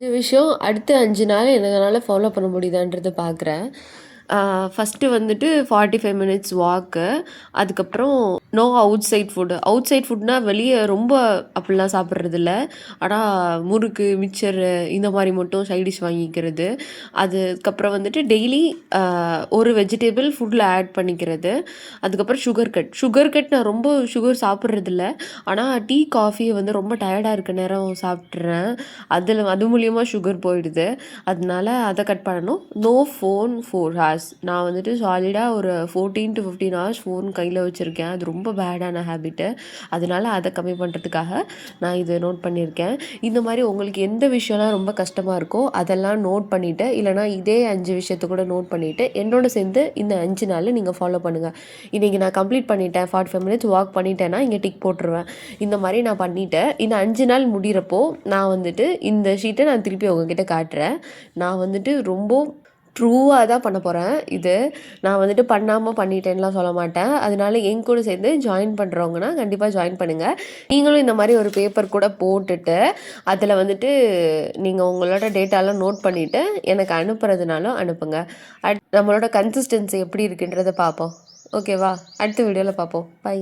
இந்த விஷயம் அடுத்த 5 நாள் என்னால ஃபாலோ பண்ண முடியுதான்றத பார்க்குறேன். ஃபர்ஸ்ட்டு வந்துட்டு 45 மினிட்ஸ் வாக்கு. அதுக்கப்புறம் no outside food. Outside ஃபுட்னா வெளிய ரொம்ப அப்படிலாம் சாப்பிட்றதில்ல. ஆனா முறுக்கு, மிக்சரு இந்த மாரி மட்டும் சைட் டிஷ் வாங்கிக்கிறது. அதுக்கப்புறம் வந்துட்டு டெய்லி அ ஒரு வெஜிடபிள் ஃபுட்ல ஆட் பண்ணிக்கிறது. அதுக்கப்புறம் சுகர் கட். சுகர் கட் நான் ரொம்ப சுகர் சாப்பிட்றதில்ல. ஆனா டீ, காஃபிய வந்து ரொம்ப டயர்டா இருக்க நேரம் சாப்பிட்டுர்றேன். அது மூலியமா சுகர் போயிடுது. அதனால அத கட் பண்ணணும். No phone 4 hours. நான் வந்துட்டு சாலிடா ஒரு 14-15 ஹார்ஸ் ஃபோன் கையில வச்சிருக்கேன். அது ரொம்ப பேடான ஹேபிட்டு. அதனால அத கம்மி பண்றதுக்காக நான் இத நோட் பண்ணியிருக்கேன். இந்த மாரி உங்களுக்கு எந்த விஷயம்லாம் ரொம்ப கஷ்டமா இருக்கோ, அதெல்லாம் நோட் பண்ணிட்டு, இல்லன்னா இதே 5 விஷயத்த கூட நோட் பண்ணிட்டு, என்னோட சேர்ந்து இந்த 5 நாள்ல நீங்க ஃபாலோ பண்ணுங்க. இன்னைக்கு நான் கம்ப்ளீட் பண்ணிட்டேன். 45 மினிட்ஸ் வாக் பண்ணிட்டேன்னா, இங்க டிக் போட்டுருவேன். இந்த மாரி நான் பண்ணிட்டேன். இந்த 5 நாள் முடியிறப்போ, நான் வந்துட்டு இந்த ஷீட்ட நான் திருப்பி உங்ககிட்ட காட்டுறேன். நான் வந்துட்டு ரொம்ப ட்ரூவா தான் பண்ண போறேன் இது. நான் வந்துட்டு பண்ணாம பண்ணிட்டேன்லாம் சொல்ல மாட்டேன். அதனால என் கூட சேர்ந்து ஜாயின் பண்றவங்கன்னா, கண்டிப்பா ஜாயின் பண்ணுங்க. நீங்களும் இந்த மாரி ஒரு பேப்பர் கூட போட்டுட்டு, அதில வந்துட்டு நீங்க உங்களோட டேட்டாலாம் நோட் பண்ணிட்டு, எனக்கு அனுப்புறதுனாலும் அனுப்புங்க. நம்மளோட கன்சிஸ்டன்சி எப்படி இருக்குன்றத பார்ப்போம். ஓகேவா? அடுத்த வீடியோல பார்ப்போம். பை.